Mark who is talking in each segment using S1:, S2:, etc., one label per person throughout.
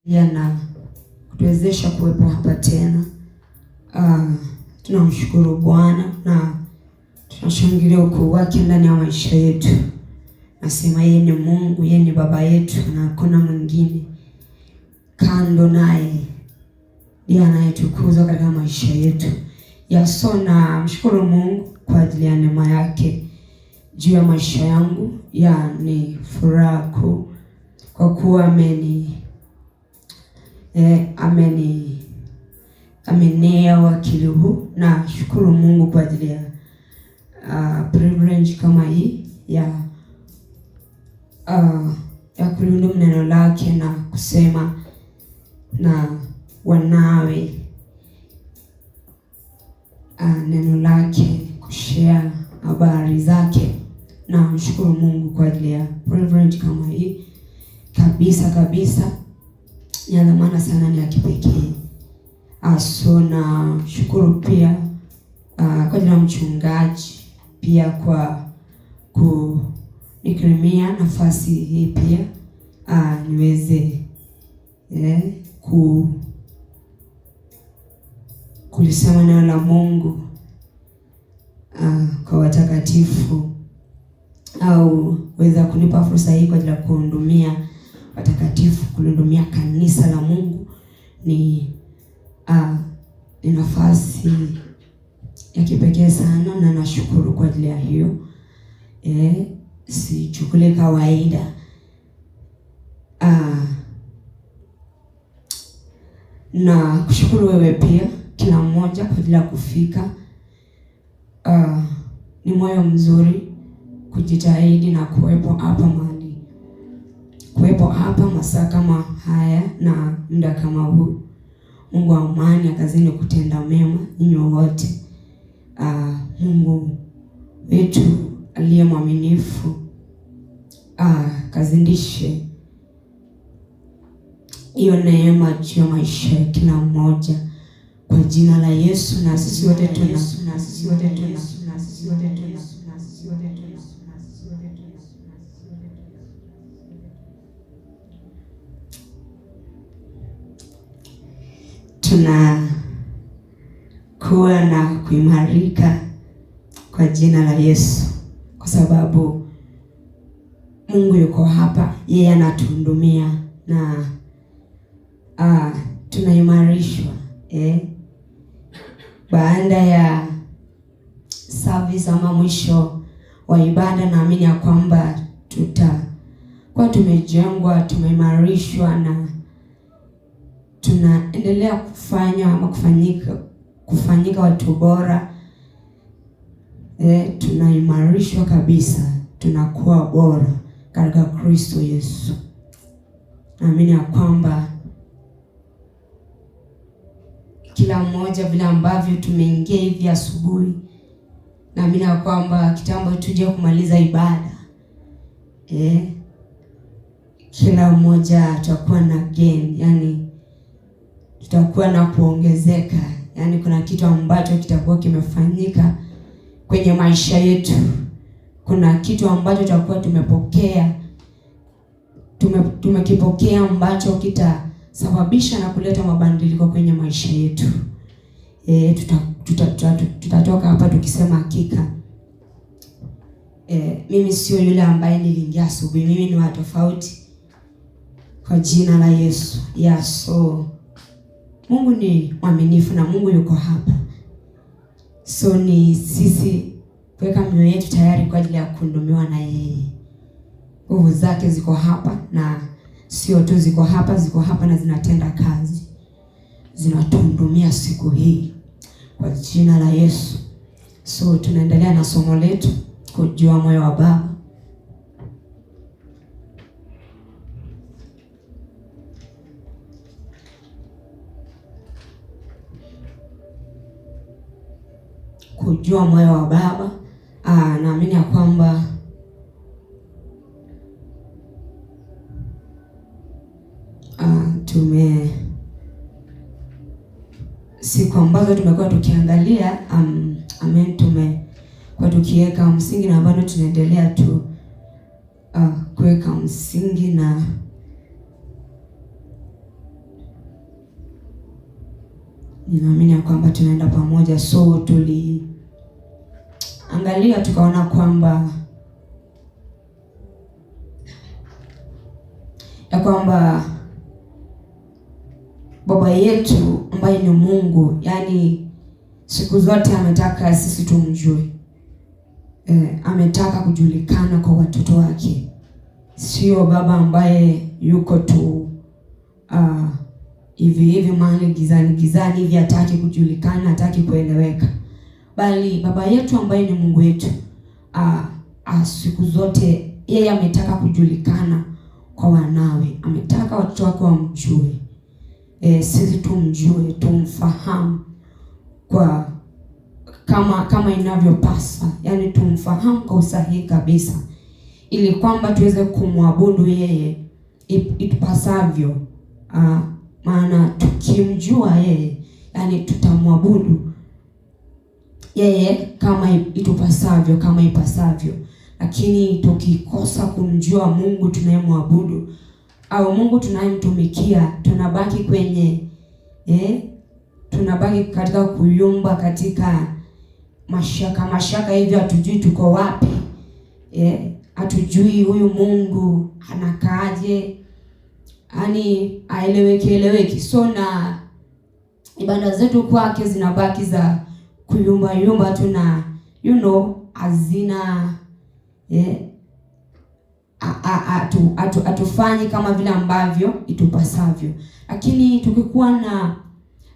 S1: yana kutuwezesha kuwepo hapa tena. Tunamshukuru Bwana na tunashangilia ukuu wake ndani ya maisha yetu. Nasema yeye ni Mungu, yeye ni baba yetu na hakuna mwingine kando naye. Ndiye anayetukuzwa katika maisha yetu. Na mshukuru Mungu kwa ajili ya neema yake juu ya maisha yangu. Ni furaha kuu kwa kuwa amenea wakili huu. Na shukuru Mungu kwa ajili ya privilege kama hii ya kulinda neno lake na kusema na wanawe neno lake, kushare habari zake. Na mshukuru Mungu kwa ajili ya privilege kama hii kabisa. Ni maana sana, ni ya kipekee. Na shukuru pia kwa ajili ya mchungaji pia kwa kunikirimia nafasi hii pia niweze kulisema neno la Mungu kwa watakatifu, au weza kunipa fursa hii kwa ajili ya kuhudumia watakatifu, kuhudumia kanisa la Mungu. Ni nafasi ya kipekee sana na nashukuru kwa ajili ya hiyo. Sichukule kawaida. Na kushukuru wewe pia, kila mmoja kwa ajili ya kufika. Ni moyo mzuri kujitahidi na kuwepo hapa masaa kama haya na muda kama huu. Mungu wa amani akazidi kutenda mema ninyi wote. Mungu wetu aliye mwaminifu kazindishe hiyo neema juu ya maisha ya kila mmoja kwa jina la Yesu. Na sisi wote tunakuwa na kuimarika kwa jina la Yesu, kwa sababu Mungu yuko hapa, yeye anatuhudumia na tunaimarishwa. Baada ya service ama mwisho wa ibada, naamini ya kwamba tutakuwa tumejengwa, tumeimarishwa na tunaendelea kufanyika watu bora. Tunaimarishwa kabisa, tunakuwa bora katika Kristo Yesu. Naamini ya kwamba kila mmoja vile ambavyo tumeingia hivi asubuhi, naamini ya kwamba kitambo tuje kumaliza ibada, kila mmoja tutakuwa na gain, yani tutakuwa na kuongezeka. Yani kuna kitu ambacho kitakuwa kimefanyika kwenye maisha yetu. Kuna kitu ambacho tutakuwa tumekipokea ambacho kitasababisha na kuleta mabadiliko kwenye maisha yetu. Tutatoka hapa tukisema hakika, mimi sio yule ambaye niliingia asubuhi, mimi ni wa tofauti kwa jina la Yesu. Mungu ni mwaminifu na Mungu yuko hapa. Ni sisi kuweka mioyo yetu tayari kwa ajili ya kuhudumiwa na yeye. Nguvu zake ziko hapa, na sio tu ziko hapa na zinatenda kazi. Zinatuhudumia siku hii kwa jina la Yesu. Tunaendelea na somo letu, kujua moyo wa Baba. Kujua moyo wa Baba. Naamini ya kwamba siku ambazo tumekuwa tukiangalia tumekuwa tukiweka msingi, na bado tunaendelea tu kuweka msingi, na ninaamini ya kwamba tunaenda pamoja. So tuliangalia tukaona kwamba Baba yetu ambaye ni Mungu, yani siku zote ametaka sisi tumjue. Ametaka kujulikana kwa watoto wake. Sio baba ambaye yuko tu hivi mahali gizani hivi, hataki kujulikana, hataki kueleweka. Bali baba yetu ambaye ni Mungu wetu, siku zote yeye ametaka kujulikana kwa wanawe. Ametaka watoto wake wamjue. Sisi tumjue, tumfahamu kwa kama inavyopasa. Yani tumfahamu kwa usahihi kabisa, ili kwamba tuweze kumwabudu yeye itupasavyo. Maana tukimjua yeye, yani tutamwabudu yeye kama itupasavyo, kama ipasavyo. Lakini tukikosa kumjua Mungu tunayemwabudu au Mungu tunayemtumikia, tunabaki kwenye tunabaki katika kuyumba, katika mashaka hivi, hatujui tuko wapi. Hatujui huyu Mungu anakaaje, yani aeleweki. So na ibada zetu kwake zinabaki za kuyumba tu, na hazina hatufanyi kama vile ambavyo itupasavyo. Lakini tukikuwa na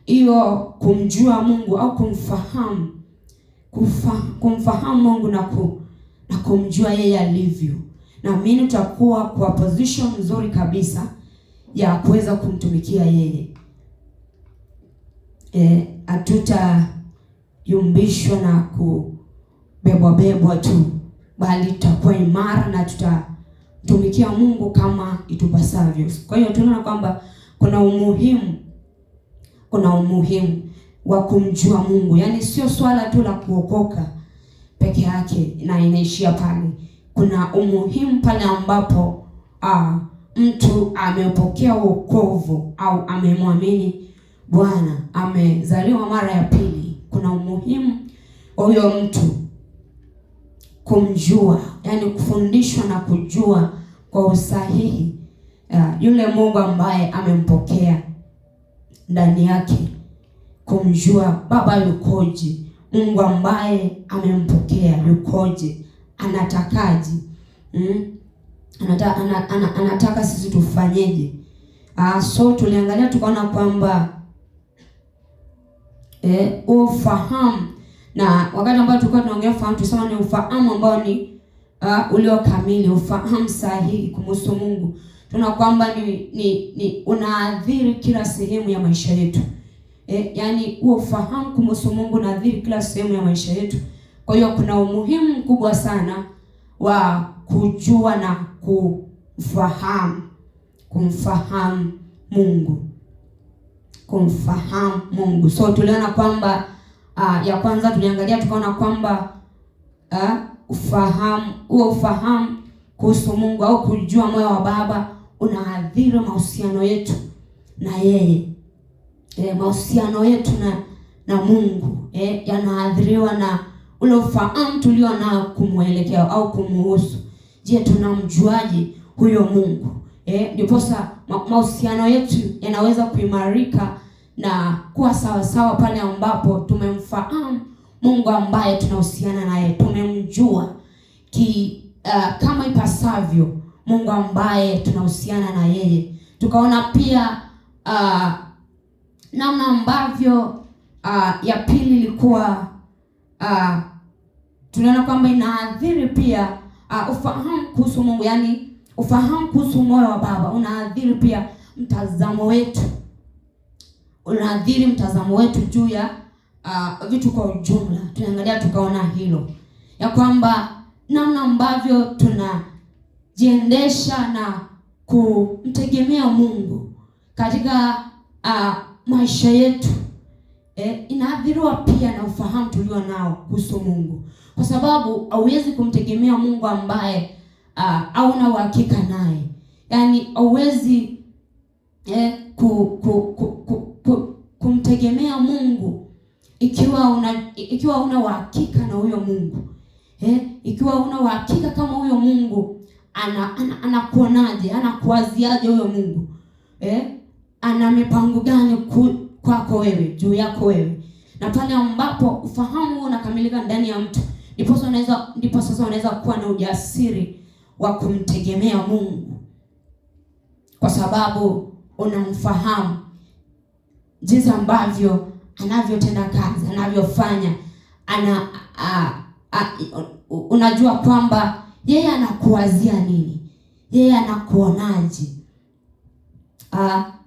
S1: hiyo kumjua Mungu au kumfahamu Mungu na kumjua yeye alivyo, na mimi tutakuwa kwa position nzuri kabisa ya kuweza kumtumikia yeye. Hatutayumbishwa na kubebwa tu, bali tutakuwa imara na tutatumikia Mungu kama itupasavyo. Kwa hiyo tunaona kwamba kuna umuhimu wa kumjua Mungu. Yaani sio swala tu la kuokoka peke yake na inaishia pale. Kuna umuhimu pale ambapo mtu amepokea wokovu au amemwamini Bwana, amezaliwa mara ya pili. Kuna umuhimu wa huyo mtu kumjua, yani kufundishwa na kujua kwa usahihi yule Mungu ambaye amempokea ndani yake. Kumjua Baba yukoje, Mungu ambaye amempokea yukoje, anatakaje, anataka sisi tufanyeje. So tuliangalia tukaona kwamba ufahamu, na wakati ambao tulikuwa tunaongea ufahamu tusema ni ufahamu ambao ni ulio kamili, ufahamu sahihi kumhusu Mungu. Tunaona kwamba ni unaathiri kila sehemu ya maisha yetu. Yani ufahamu kumhusu Mungu unaathiri kila sehemu ya maisha yetu. Kwa hiyo kuna umuhimu mkubwa sana wa kujua na kumfahamu Mungu. So tuliona kwamba ya kwanza tuliangalia tukaona kwamba ufahamu kuhusu Mungu au kujua moyo wa Baba unaathiri mahusiano yetu na yeye. Mahusiano yetu na Mungu yanaathiriwa na ule ufahamu tulio nao kumuelekea au kumuhusu. Je, tunamjuaje huyo Mungu? Ndiposa mahusiano yetu yanaweza kuimarika na kuwa sawa pale ambapo tumemfahamu Mungu ambaye tunahusiana naye, tumemjua kama ipasavyo Mungu ambaye tunahusiana na yeye. Tukaona pia namna ambavyo ya pili ilikuwa tunaona kwamba inaathiri pia ufahamu kuhusu Mungu, yani ufahamu kuhusu moyo wa Baba unaathiri pia mtazamo wetu juu ya vitu kwa ujumla. Tunaangalia tukaona hilo ya kwamba namna ambavyo tunajiendesha na kumtegemea Mungu katika maisha yetu inaathiriwa pia na ufahamu tulio nao kuhusu Mungu, kwa sababu hauwezi kumtegemea Mungu ambaye hauna uhakika naye. Yani hauwezi kumtegemea Mungu ikiwa una uhakika na huyo Mungu, ikiwa una uhakika kama huyo Mungu anakuonaje, anakuwaziaje huyo Mungu, ana mipango gani kwako wewe, juu yako wewe. Na pale ambapo ufahamu unakamilika ndani ya mtu, ndipo sasa unaweza kuwa na ujasiri wa kumtegemea Mungu, kwa sababu unamfahamu jinsi ambavyo anavyotenda kazi, anavyofanya, unajua kwamba yeye anakuwazia nini, yeye anakuonaje.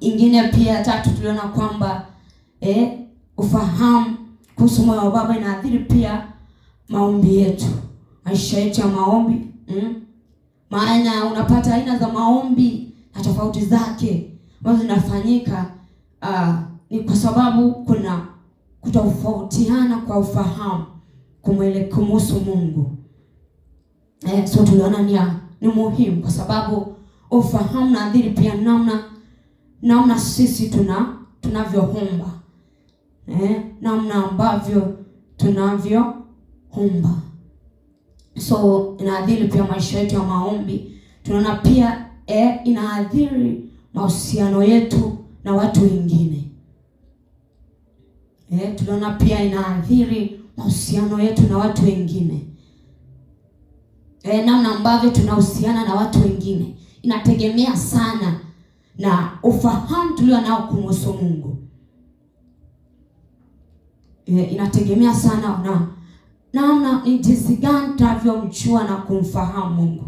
S1: Ingine pia tatu, tuliona kwamba ufahamu kuhusu moyo wa Baba inaathiri pia maombi yetu, maisha yetu ya maombi. Maana unapata aina za maombi na tofauti zake ambazo zinafanyika, ni kwa sababu kuna kutofautiana kwa ufahamu kumhusu Mungu. So tuliona ni muhimu, kwa sababu ufahamu unaathiri pia namna sisi tunavyoomba, namna ambavyo tunavyoomba. So inaathiri pia maisha yetu ya maombi. Tunaona pia inaathiri mahusiano yetu na watu wengine. Tunaona pia inaathiri mahusiano yetu na watu wengine. Namna ambavyo tunahusiana na watu wengine inategemea sana na ufahamu tulio nao kumhusu Mungu. Inategemea sana na namna ni jinsi gani tunavyomjua na kumfahamu Mungu.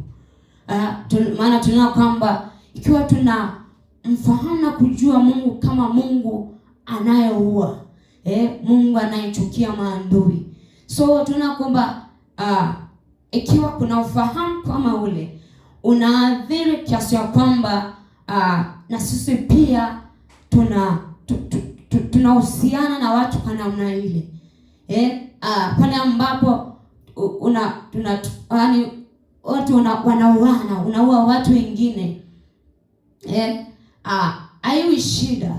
S1: Maana tunaona kwamba ikiwa tunamfahamu na kujua Mungu kama Mungu anayeua, Mungu anayechukia maadui, so tunaona kwamba ikiwa kuna ufahamu kama ule, unaathiri kiasi ya kwamba na sisi pia tunahusiana na watu kwa namna ile. Pale ambapo watu unaua watu wengine, haiwi shida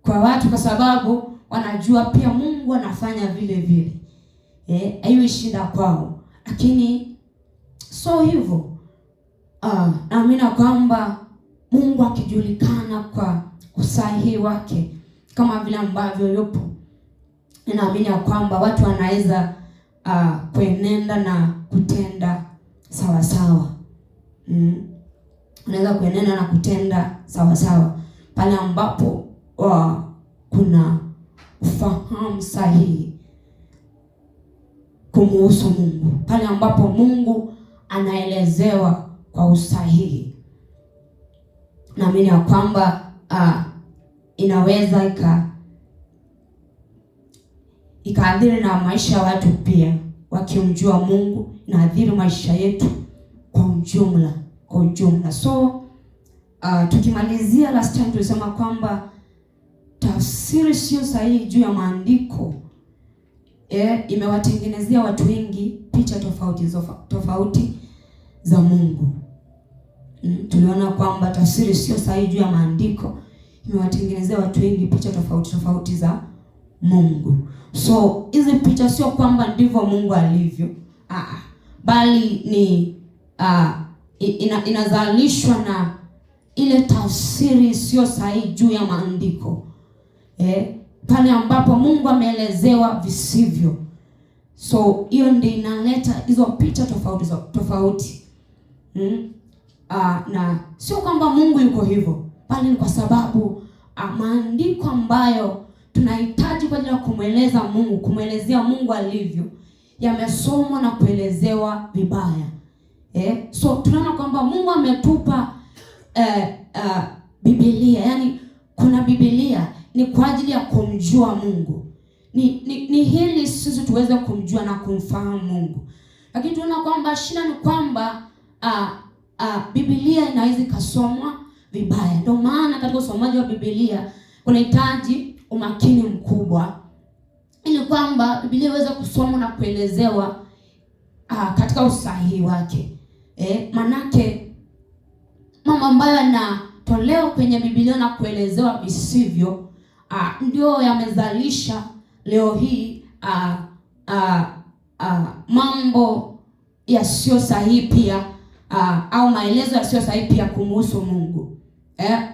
S1: kwa watu, kwa sababu wanajua pia Mungu anafanya vile vile. Haiwi shida kwao, lakini so hivyo naamini kwamba Mungu akijulikana kwa usahihi wake kama vile ambavyo yupo, ninaamini kwamba watu wanaweza kuenenda na kutenda sawa sawa. Wanaweza kuenenda na kutenda sawa sawa pale ambapo kuna ufahamu sahihi kumhusu Mungu, pale ambapo Mungu anaelezewa kwa usahihi. Naamini kwamba inaweza ikaathiri na maisha ya watu pia. Wakimjua Mungu inaathiri maisha yetu kwa ujumla. So tukimalizia, last time tulisema kwamba tafsiri sio sahihi juu ya maandiko imewatengenezea watu wengi picha tofauti za Mungu. Tuliona kwamba tafsiri sio sahihi juu ya maandiko imewatengenezea watu wengi picha tofauti za Mungu. So hizi picha sio kwamba ndivyo Mungu alivyo, bali ni inazalishwa na ile tafsiri sio sahihi juu ya maandiko, pale ambapo Mungu ameelezewa visivyo. So hiyo ndio inaleta hizo picha tofauti. Na sio kwamba Mungu yuko hivyo, bali ni kwa sababu maandiko ambayo tunahitaji kwa ajili ya kumwelezea Mungu alivyo yamesomwa na kuelezewa vibaya. So tunaona kwamba Mungu ametupa Biblia, yani kuna Biblia ni kwa ajili ya kumjua Mungu. Ni hili sisi tuweze kumjua na kumfahamu Mungu. Lakini tunaona kwamba shida ni kwamba Biblia inaweza kusomwa vibaya. Ndio maana katika usomaji wa Biblia kunahitaji umakini mkubwa ili kwamba Biblia iweze kusomwa na kuelezewa katika usahihi wake. Manake mambo ambayo yanatolewa kwenye Biblia na kuelezewa visivyo ndio yamezalisha leo hii mambo yasiyo sahihi pia au maelezo yasiyo sahihi pia kumhusu Mungu.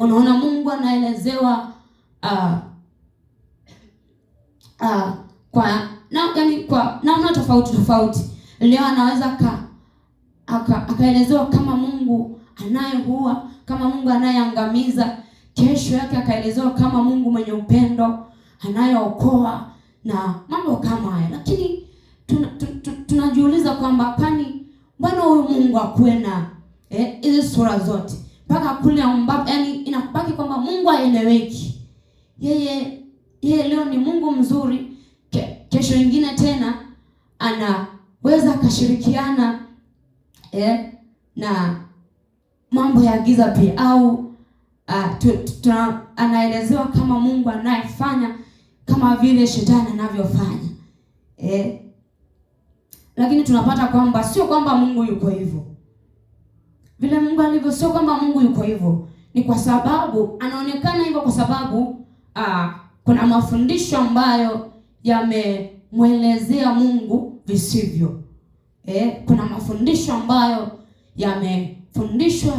S1: Unaona Mungu anaelezewa kwa namna tofauti. Leo anaweza akaelezewa kama Mungu anayeua, kama Mungu anayeangamiza. Kesho yake akaelezewa kama Mungu mwenye upendo, anayeokoa na mambo kama haya. Lakini tunajiuliza kwamba kwani mbona huyu Mungu akuwe na hizi sura zote mpaka kule ambapo inabaki kwamba Mungu haeleweki. Yeye leo ni Mungu mzuri, kesho nyingine tena anaweza akashirikiana na mambo ya giza pia, au anaelezewa kama Mungu anayefanya kama vile shetani anavyofanya. Lakini tunapata kwamba sio kwamba Mungu yuko hivyo. Vile Mungu alivyo sio kwamba Mungu yuko hivyo. Ni kwa sababu anaonekana hivyo kwa sababu kuna mafundisho ambayo yamemwelezea Mungu visivyo. Kuna mafundisho ambayo yamefundishwa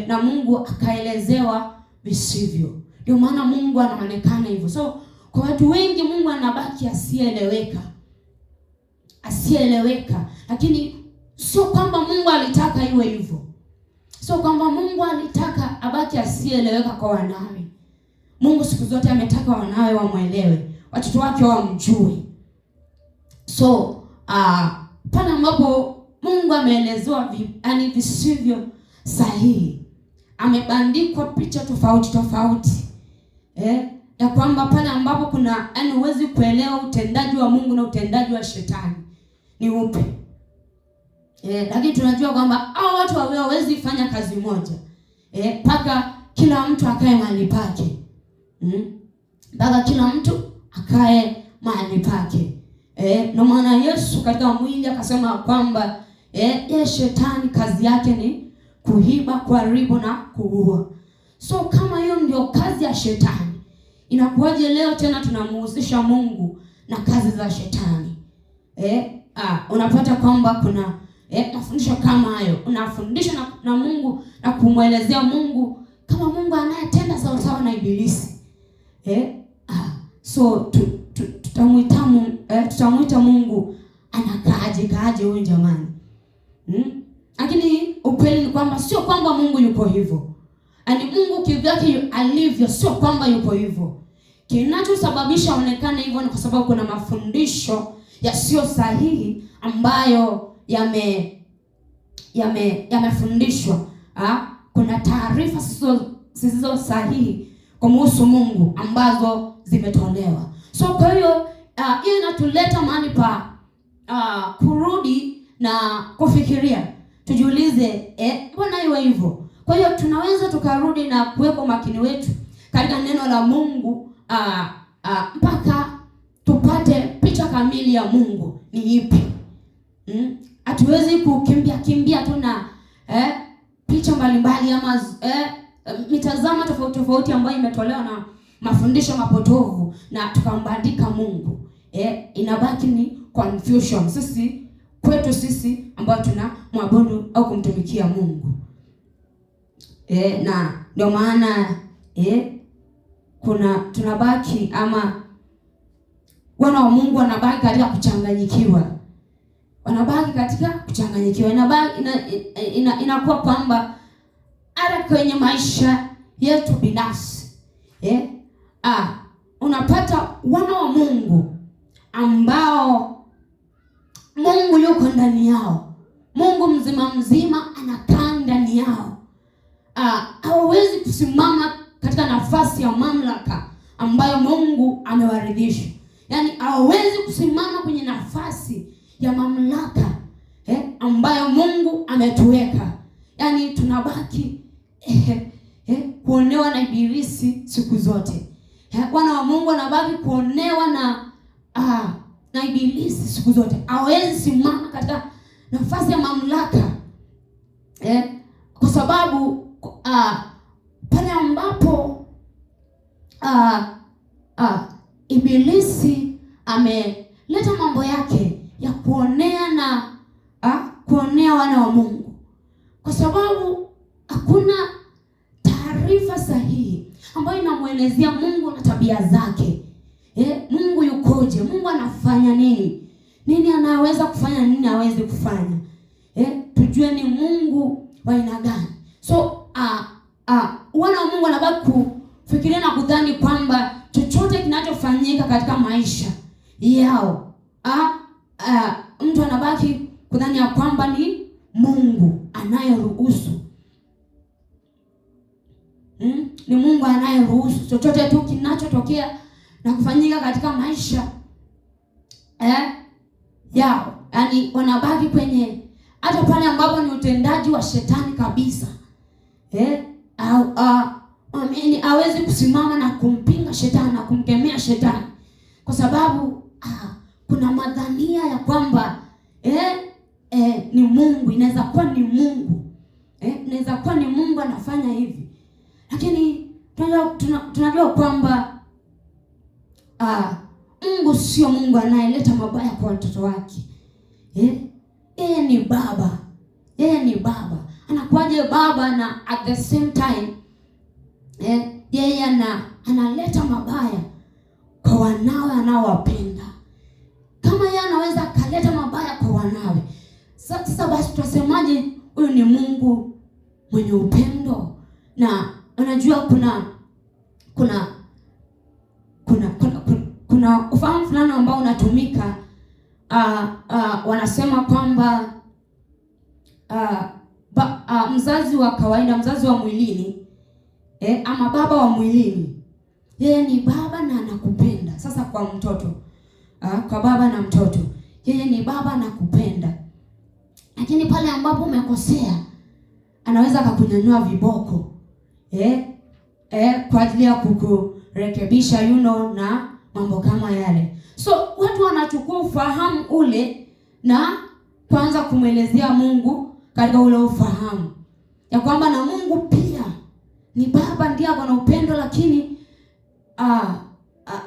S1: na Mungu akaelezewa visivyo. Ndio maana Mungu anaonekana hivyo. So kwa watu wengi Mungu anabaki asieleweka. Lakini sio kwamba Mungu alitaka iwe hivyo. Sio kwamba Mungu alitaka abaki asieleweka kwa wanawe. Mungu siku zote ametaka wanawe wamwelewe, watoto wake wamjue. So pale ambapo Mungu ameelezewa visivyo sahihi, amebandikwa picha tofauti ya kwamba pale ambapo kuna huwezi kuelewa utendaji wa Mungu na utendaji wa shetani ni upi. Lakini tunajua kwamba hao watu hawawezi fanya kazi moja. Mpaka kila mtu akae mahali pake. Mpaka kila mtu akae mahali pake. Ndio maana Yesu katika mwili akasema kwamba shetani kazi yake ni kuiba, kuharibu na kuua. So kama hiyo ndio kazi ya shetani, inakuwaje leo tena tunamuhusisha Mungu na kazi za shetani? Unapata kwamba kuna mafundisho kama hayo. Unafundisha na Mungu na kumwelezea Mungu kama Mungu anayetenda sawa na ibilisi. So tutamuita Mungu anakaaje huyu jamani? Lakini ukweli ni kwamba sio kwamba Mungu yuko hivyo. Mungu kivyake alivyo sio kwamba yuko hivyo. Kinachosababisha aonekane hivyo ni kwa sababu kuna mafundisho yasiyo sahihi ambayo yamefundishwa. Kuna taarifa zisizo sahihi kumhusu Mungu ambazo zimetolewa. So kwa hiyo hiyo inatuleta mahali pa kurudi na kufikiria. Tujiulize, mbona iwe hivyo? Kwa hiyo tunaweza tukarudi na kuweka umakini wetu katika neno la Mungu mpaka tupate picha kamili ya Mungu ni ipi. Hatuwezi kukimbia tu na picha mbalimbali ama mitazamo tofauti ambayo imetolewa na mafundisho mapotovu na tukambandika Mungu. Inabaki ni confusion kwetu sisi ambao tunamwabudu au kumtumikia Mungu. Na ndio maana tunabaki ama wana wa Mungu wanabaki katika kuchanganyikiwa. Inakuwa kwamba hata kwenye maisha yetu binafsi unapata wana wa Mungu ambao Mungu yuko ndani yao. Mungu mzima anakaa ndani yao. Hawawezi kusimama katika nafasi ya mamlaka ambayo Mungu amewaridhisha. Hawawezi kusimama kwenye nafasi ya mamlaka ambayo Mungu ametuweka. Tunabaki kuonewa na ibilisi siku zote. Wana wa Mungu wanabaki kuonewa na ibilisi siku zote. Hawezi simama katika nafasi ya mamlaka. Kwa sababu pale ambapo
S2: Ibilisi ameleta mambo yake ya kuonea wana wa Mungu, kwa sababu hakuna taarifa sahihi ambayo inamuelezea Mungu na tabia zake. Mungu yukoje? Mungu anafanya nini? Nini anaweza kufanya, nini hawezi kufanya? Tujue ni Mungu wa aina gani. So wana wa Mungu wanabaki kufikiria na kudhani kwamba chochote kinachofanyika katika maisha yao, mtu anabaki kudhani ya kwamba ni Mungu anayeruhusu. Ni Mungu anayeruhusu chochote tu kinachotokea na kufanyika katika maisha yao. Yaani wanabaki kwenye hata pale ambapo ni utendaji wa shetani kabisa. Hawezi kusimama na kumpinga shetani na kumkemea shetani, kwa sababu kuna madhania ya kwamba ni Mungu, inaweza kuwa ni Mungu, inaweza kuwa ni Mungu anafanya hivi. Lakini tunajua kwamba Mungu sio Mungu anayeleta mabaya kwa watoto wake. Yeye ni baba. Yeye ni baba. Anakuwaje baba na at the same time yeye analeta mabaya kwa wanawe anaowapenda? Kama yeye anaweza akaleta mabaya kwa wanawe, sasa basi tutasemaje huyu ni Mungu mwenye upendo? Na unajua kuna ufahamu fulani ambao unatumika, wanasema kwamba mzazi wa kawaida, mzazi wa mwilini, ama baba wa mwilini, yeye ni baba na anakupenda. Sasa kwa mtoto, kwa baba na mtoto, yeye ni baba na kupenda. Lakini pale ambapo umekosea, anaweza akakunyanyua viboko kwa ajili ya kukurekebisha, na mambo kama yale. So watu wanachukua ufahamu ule na kwanza kumwelezea Mungu katika ule ufahamu ya kwamba na Mungu pia ni baba, ndiye ako na upendo, lakini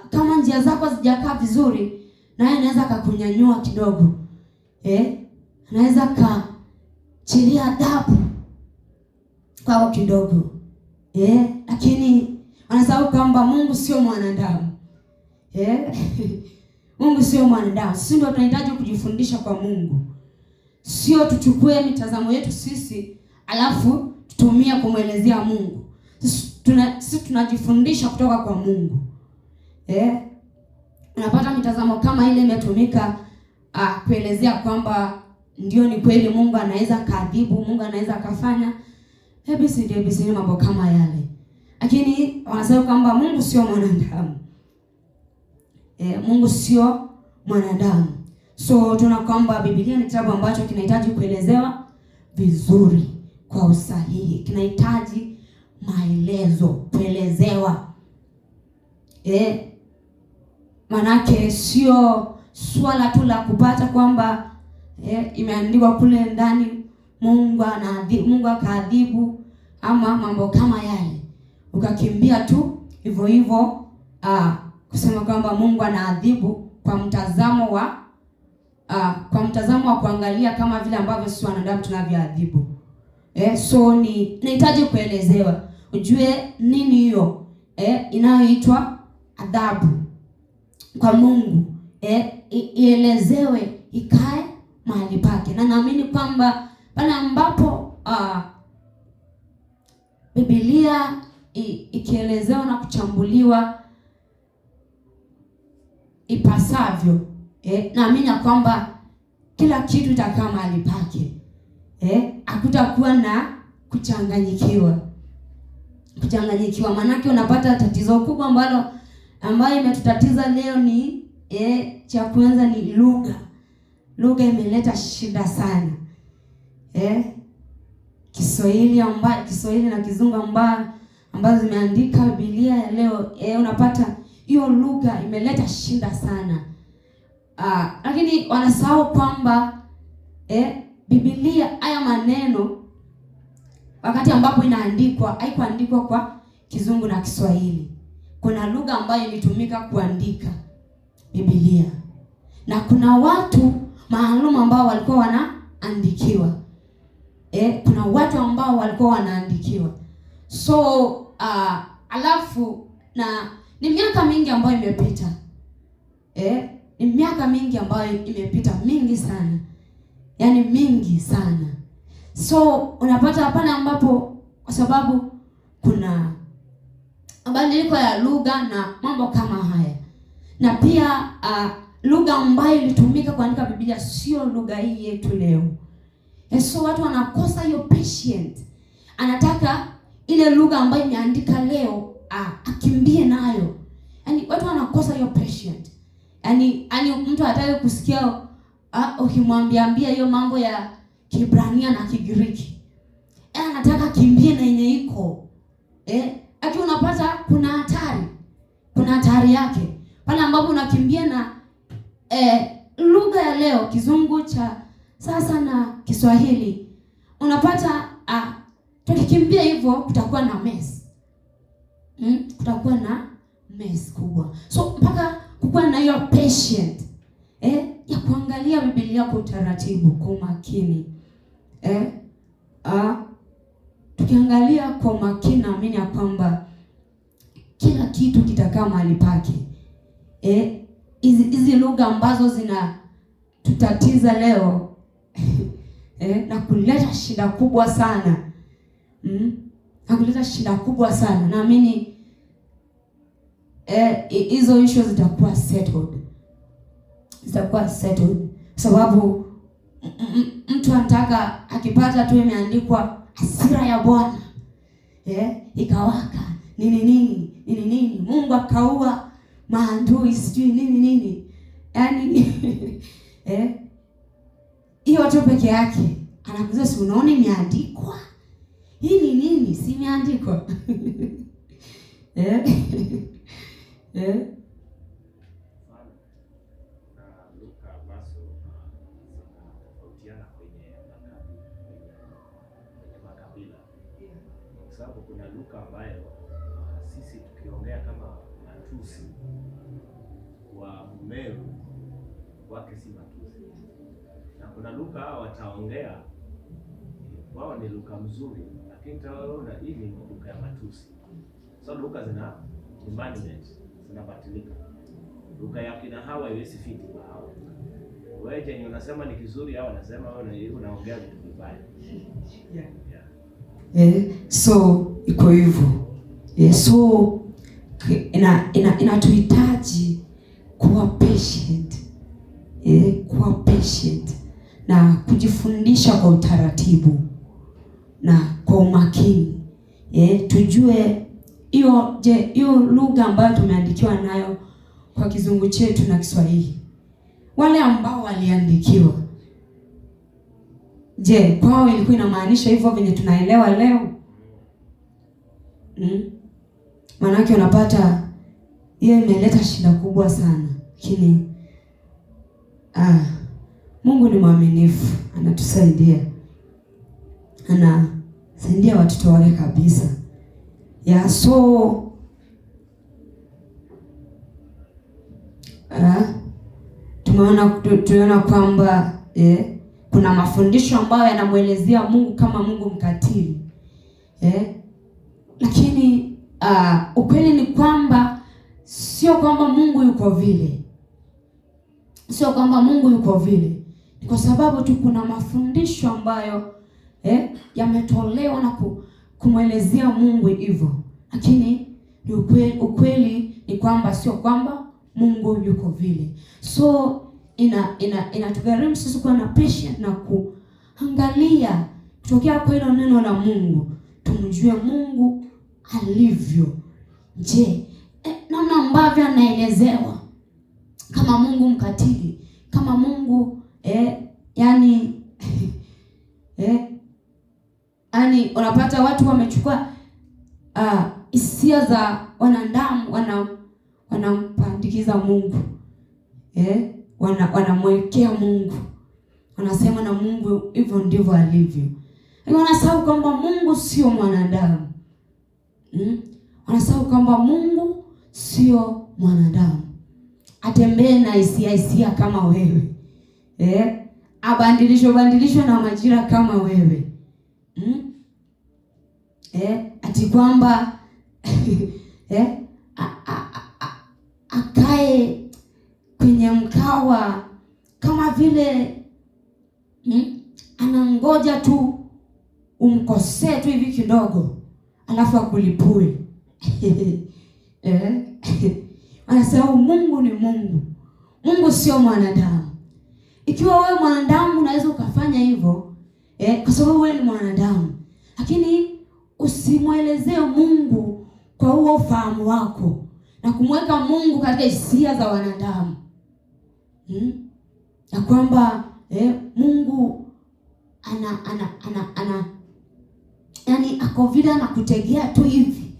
S2: kama njia zako hazijakaa vizuri, naye anaweza akakunyanyua kidogo, anaweza kachilia adabu kwao kidogo, lakini wanasahau kwamba Mungu sio mwanadamu. Mungu sio mwanadamu. Sisi ndio tunahitaji kujifundisha kwa Mungu, sio tuchukue mitazamo yetu sisi alafu tutumie kumwelezea Mungu. Sisi tunajifundisha kutoka kwa Mungu. Unapata mitazamo kama ile imetumika kuelezea kwamba ndio ni kweli Mungu anaweza kaadhibu, Mungu anaweza akafanya ABC mambo kama yale. Lakini wanasema kwamba Mungu sio mwanadamu. Mungu sio mwanadamu. So tuna kwamba Biblia ni kitabu ambacho kinahitaji kuelezewa vizuri kwa usahihi. Kinahitaji maelezo, kuelezewa. Manake sio swala tu la kupata kwamba imeandikwa kule ndani Mungu akaadhibu ama mambo kama yale, ukakimbia tu hivyo hivyo kusema kwamba Mungu anaadhibu kwa mtazamo wa kuangalia kama vile ambavyo sisi wanadamu tunavyoadhibu. So nahitaji kuelezewa, ujue nini hiyo inayoitwa adhabu kwa Mungu, ielezewe, ikae mahali pake. Na naamini kwamba pale ambapo Biblia ikielezewa na kuchambuliwa ipasavyo, naamini kwamba kila kitu itakaa mahali pake. Hakutakuwa na kuchanganyikiwa. Manake unapata tatizo kubwa ambayo imetutatiza leo ni cha kwanza ni lugha. Lugha imeleta shida sana. Kiswahili na Kizungu ambazo zimeandika Biblia ya leo, unapata hiyo lugha imeleta shida sana. Lakini wanasahau kwamba Biblia, haya maneno wakati ambapo inaandikwa, haikuandikwa kwa Kizungu na Kiswahili. Kuna lugha ambayo ilitumika kuandika. Biblia, na kuna watu maalum ambao walikuwa wanaandikiwa. Kuna watu ambao walikuwa wanaandikiwa. So alafu na ni miaka mingi ambayo imepita. Ni miaka mingi ambayo imepita, mingi sana. Yaani mingi sana. So unapata pale ambapo, kwa sababu kuna mabadiliko ya lugha na mambo kama haya. Na pia lugha ambayo ilitumika kuandika Biblia sio lugha hii yetu leo. So watu wanakosa hiyo patience. Anataka ile lugha ambayo imeandika leo akimbie nayo. Yaani watu wanakosa hiyo patience. Yaani mtu hataki kusikia ukimwambia hiyo mambo ya Kiebrania na Kigiriki. Anataka kimbie na yenye iko. Ati unapata kuna hatari yake. Pale ambapo unakimbia na lugha ya leo, Kizungu cha sasa na Kiswahili, unapata tukikimbia hivyo kutakuwa na mess. Kutakuwa na mess kubwa. So mpaka kukuwa na hiyo patient ya kuangalia Biblia kwa utaratibu, kwa makini. Tukiangalia kwa makini, naamini ya kwamba kila kitu kitakaa mahali pake. Hizi lugha ambazo zinatutatiza leo na kuleta shida kubwa sana. Na kuleta shida kubwa sana. Naamini hizo issues zitakuwa settled. Sababu mtu anataka akipata tu imeandikwa hasira ya Bwana ikawaka nini Mungu akaua maadui sijui nini. Yaani hiyo tu peke yake anakuza, si unaona imeandikwa hii ni nini, si imeandikwa.
S3: Sababu kuna lugha ambayo sisi tukiongea kama matusi wa Meru wake si matusi, na kuna lugha wataongea wao ni lugha mzuri, lakini taona hii ni lugha ya matusi. So lugha zina management, zinabadilika. Lugha ya kina Hawa haiwezi fit kwa Hawa. Wewe je, unasema ni kizuri, hao wanasema wewe unaongea vitu vibaya.
S1: So iko hivyo. So inatuhitaji kuwa patient. Kuwa patient na kujifundisha kwa utaratibu na kwa umakini. Tujue hiyo lugha ambayo tumeandikiwa nayo kwa Kizungu chetu na Kiswahili. Wale ambao waliandikiwa, je, kwao ilikuwa inamaanisha hivyo venye tunaelewa leo? Maanake unapata hiyo imeleta shida kubwa sana. Lakini Mungu ni mwaminifu, anatusaidia. Anasaidia watoto wake kabisa. So tumeona kwamba kuna mafundisho ambayo yanamuelezea Mungu kama Mungu mkatili. Lakini ukweli ni kwamba sio kwamba Mungu yuko vile. Sio kwamba Mungu yuko vile. Kwa sababu tu kuna mafundisho ambayo yametolewa na kumwelezea Mungu hivyo. Lakini ukweli ni kwamba sio kwamba Mungu yuko vile. So inatugharimu sisi kuwa na patience na kuangalia kutokea kwa hilo neno la Mungu, tumjue Mungu alivyo. Je, namna ambavyo anaelezewa kama Mungu mkatili, kama Mungu yani unapata watu wamechukua hisia za wanadamu wanampandikiza Mungu. Wanamwekea Mungu. Wanasema na Mungu hivyo ndivyo alivyo. Wanasahau kwamba Mungu sio mwanadamu. Wanasahau kwamba Mungu sio mwanadamu.
S2: atembee na hisia kama wewe, abadilishwe na majira kama wewe, ati kwamba akae kwenye mkawa kama vile anangoja tu umkosee tu hivi kidogo alafu akulipue. Anasema Mungu ni Mungu. Mungu sio mwanadamu. Ikiwa wewe mwanadamu unaweza ukafanya hivyo, kwa sababu wewe ni mwanadamu. Lakini usimwelezee Mungu kwa huo ufahamu wako na kumweka Mungu katika hisia za wanadamu. Na kwamba Mungu ana yani ako vile anakutegea tu hivi.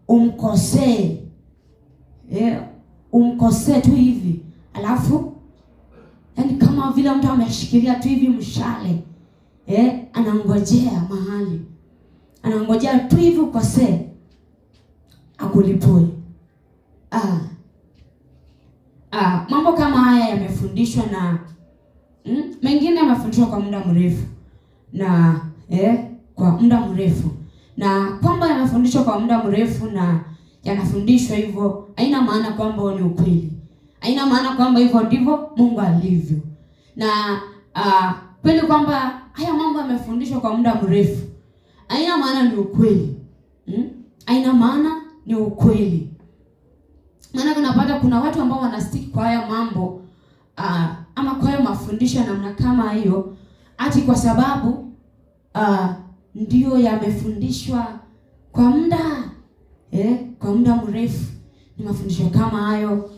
S2: Umkosee tu hivi. Alafu yani kama vile mtu ameshikilia tu hivi mshale. Anangojea mahali. Anangojea tu hivi ukosee akulipue. Mambo kama haya yamefundishwa na mengine yamefundishwa kwa muda mrefu na kwa muda mrefu, na kwamba yamefundishwa kwa muda mrefu na yanafundishwa hivyo haina maana kwamba ni ukweli. Haina maana kwamba hivyo ndivyo Mungu alivyo. Na kweli kwamba haya mambo yamefundishwa kwa muda mrefu haina maana ni ukweli. Haina maana ni ukweli. Maana kunapata kuna watu ambao wanastiki kwa haya mambo ama kwa hayo mafundisho namna kama hiyo ati kwa sababu ndio yamefundishwa kwa muda mrefu. Ni mafundisho kama hayo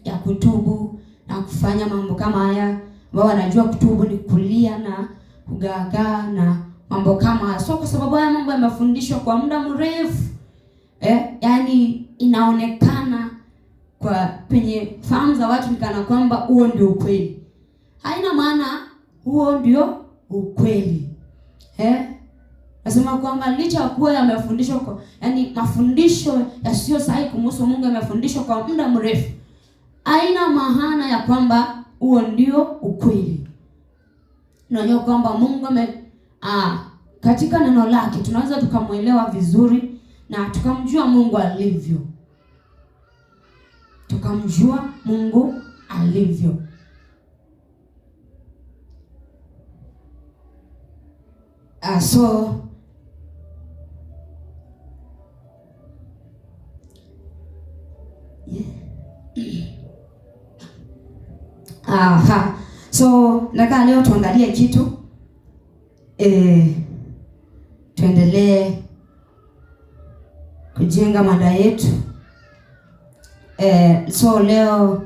S2: ya kutubu na kufanya mambo kama haya, wao wanajua kutubu ni kulia na kugagaa na mambo kama haya. So kwa sababu haya mambo yamefundishwa kwa muda mrefu, yani inaonekana kwa kwenye fahamu za watu nikana kwamba huo ndio ukweli. Haina maana huo ndio ukweli. Nasema kwamba licha ya kuwa yamefundishwa kwa yani mafundisho yasiyo sahihi kumhusu Mungu yamefundishwa kwa muda mrefu, haina maana ya kwamba huo ndio ukweli. Unajua kwamba Mungu katika neno lake tunaweza tukamuelewa vizuri na tukamjua Mungu alivyo. Tukamjua Mungu alivyo. So nataka leo tuangalie kitu tuendelee kujenga mada yetu. So leo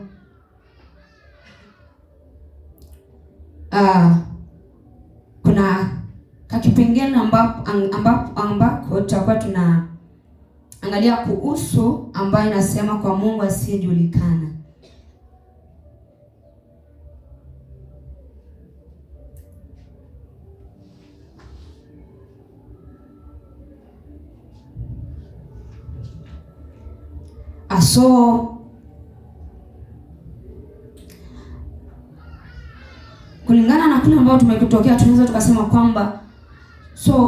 S2: kuna kakipengele ambako tutakuwa tunaangalia kuhusu ambayo inasema kwa Mungu asiyejulikana. So kulingana na kile ambao tumekutokea tunaweza tukasema kwamba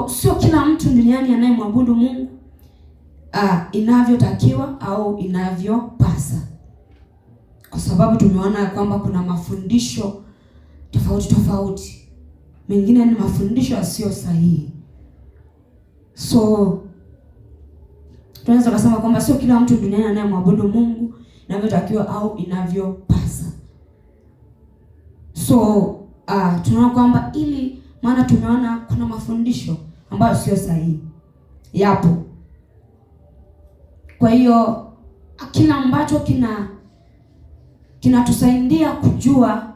S2: sio kila mtu duniani anayemwabudu Mungu inavyotakiwa au inavyopasa, kwa sababu tumeona kwamba kuna mafundisho tofauti. Mengine ni mafundisho yasiyo sahihi. So tunaweza kusema kwamba sio kila mtu duniani anayemwabudu Mungu inavyotakiwa au inavyopasa. So tunaona kwamba ili maana tumeona kuna mafundisho ambayo sio sahihi yapo. Kwa hiyo kila ambacho kinatusaidia kujua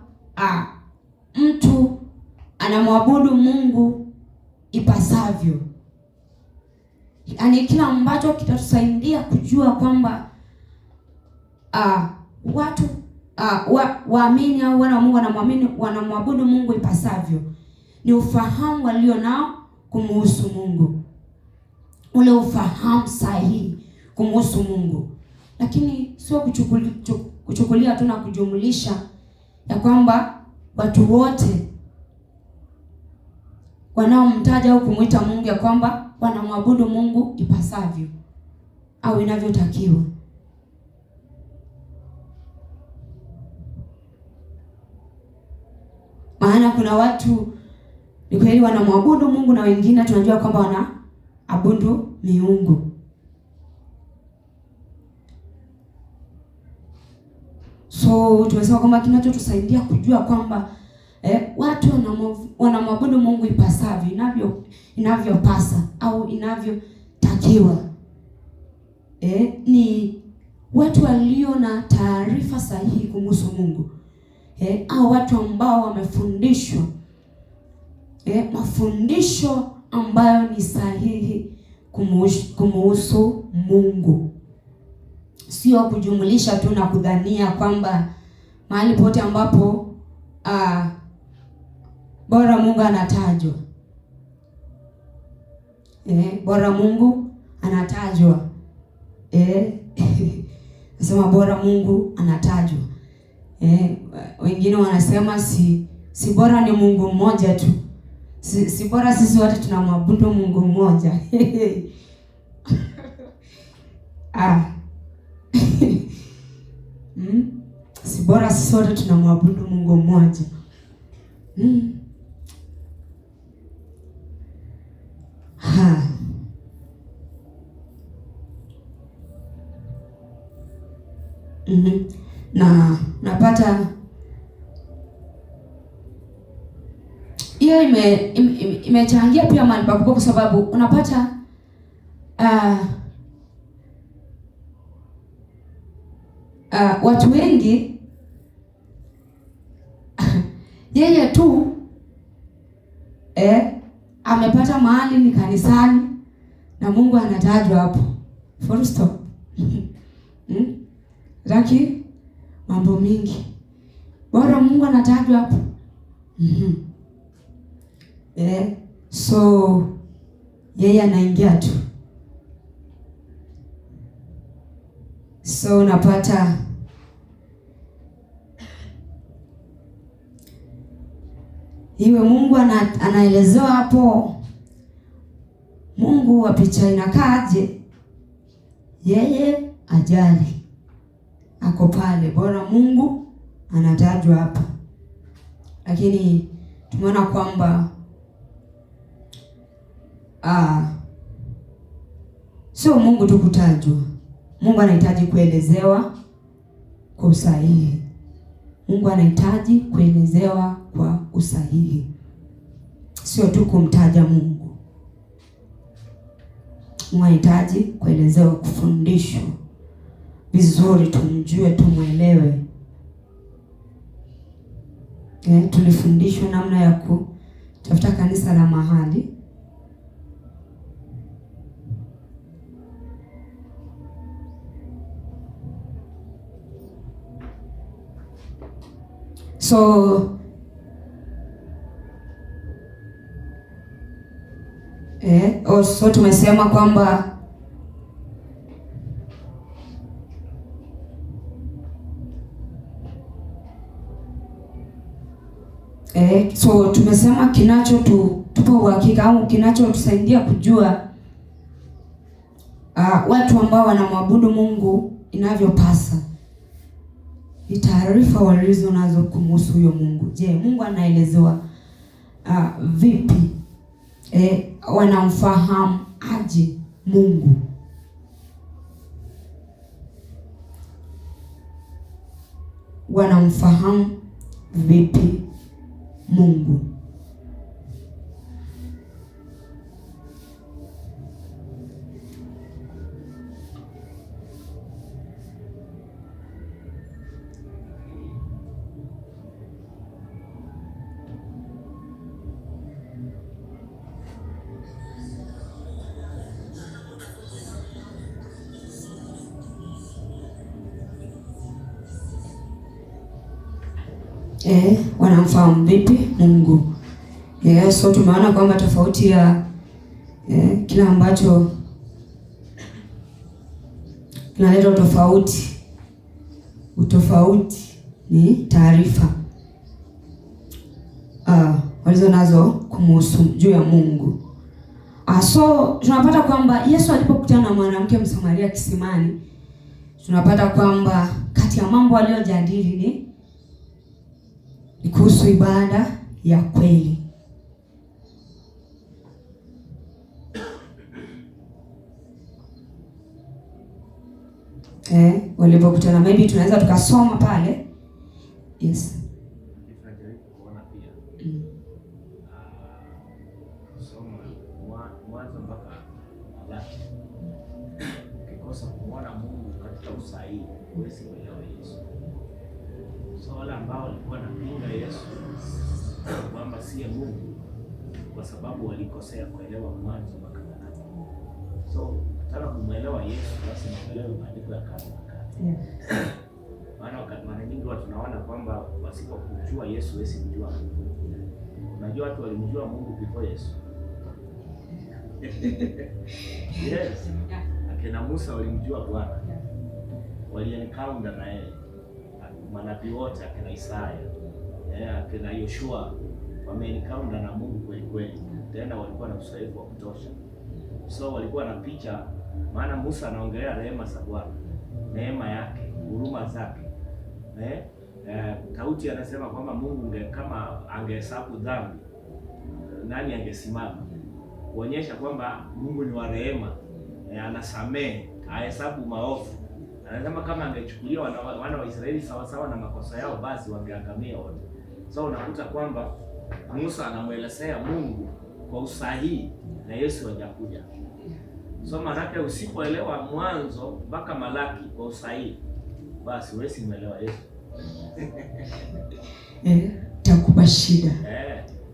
S2: mtu anamwabudu Mungu ipasavyo. Yaani kila ambacho kitatusaidia kujua kwamba watu waamini au wana Mungu wanamwabudu Mungu ipasavyo ni ufahamu walio nao kumhusu Mungu. Ule ufahamu sahihi kumhusu Mungu. lakini sio kuchukulia tu na kujumlisha ya kwamba watu wote wanaomtaja au kumwita Mungu ya kwamba wanamwabudu Mungu ipasavyo au inavyotakiwa. Maana kuna watu ni kweli wanamwabudu Mungu na wengine tunajua kwamba wanaabudu miungu. So tumesema kwamba kinachotusaidia kujua kwamba watu wanamwabudu Mungu ipasavyo, inavyopasa au inavyotakiwa, ni watu walio na taarifa sahihi kumhusu Mungu, au watu ambao wamefundishwa mafundisho ambayo ni sahihi kumhusu Mungu. Sio kujumulisha tu na kudhania kwamba mahali pote ambapo bora Mungu anatajwa, bora Mungu anatajwa, nasema bora Mungu anatajwa. Wengine wanasema si bora ni Mungu mmoja tu, si bora sisi wote tunamwabudu Mungu mmoja. Si bora sisi wote tunamwabudu Mungu mmoja. Na napata hiyo imechangia pia mahali pakubwa, kwa sababu unapata watu wengi yeye tu amepata mahali ni kanisani na Mungu anatajwa hapo, full stop. Lakini mambo mingi bora Mungu anatajwa hapo. So yeye anaingia tu. So unapata iwe Mungu anaelezewa hapo, Mungu wa picha inakaaje, yeye ajali, ako pale, bora Mungu anatajwa hapa. Lakini tumeona kwamba sio Mungu tu kutajwa, Mungu anahitaji kuelezewa kwa usahihi. Mungu anahitaji kuelezewa kwa usahihi, sio tu kumtaja Mungu. Mungu anahitaji kuelezewa, kufundishwa vizuri, tumjue, tumwelewe. Tulifundishwa namna ya kutafuta kanisa la mahali. So also tumesema kwamba so tumesema kinachotupa uhakika au kinachotusaidia kujua watu ambao wanamwabudu Mungu inavyopasa ni taarifa walizo nazo kumhusu huyo Mungu. Je, Mungu anaelezewa vipi? Wanamfahamu aje Mungu? Wanamfahamu vipi Mungu? Wanamfahamu vipi Mungu? So tumeona kwamba tofauti ya kila ambacho
S1: kinaleta utofauti. Utofauti ni taarifa walizo nazo kumhusu juu ya Mungu. So tunapata kwamba Yesu alipokutana na mwanamke Msamaria kisimani, tunapata kwamba kati ya mambo aliyojadili ni kuhusu ibada ya kweli. Walipokutana, maybe tunaweza tukasoma pale. Yes.
S3: Mwanzo mpaka Malaki. Ukikosa kumwona Mungu katika usahihi, huwezi kuelewa Yesu. So wale ambao walikuwa wanapinga Yesu kwamba siye Mungu, kwa sababu walikosea kuelewa Mwanzo mpaka Malaki. So nataka kumwelewa Yesu, basi muelewe maandiko ya Kale na Kale. Maana wakati mara nyingi watu tunaona kwamba wasipokujua Yesu huwezi kujua Mungu. Unajua watu walimjua Mungu before Yesu. Yes. Akina Musa walimjua Bwana. Waliencounter na yeye. Manabii wote akina Isaya, akina Yoshua wameencounter na Mungu kweli kweli. Tena walikuwa na uzoefu wa kutosha. So walikuwa na picha, maana Musa anaongelea rehema za Bwana, neema yake, huruma zake. Tauti anasema kwamba Mungu kama angehesabu dhambi, nani angesimama? Kuonyesha kwamba Mungu ni wa rehema, anasamehe, ahesabu maovu. Anasema kama angechukulia wana wa Israeli sawa sawa na makosa yao, basi wangeangamia wote. So unakuta kwamba Musa anamuelezea Mungu kwa usahihi na Yesu hajakuja. So maana usipoelewa Mwanzo mpaka Malaki kwa usahihi, basi huwezi muelewa Yesu.
S1: Takupa shida.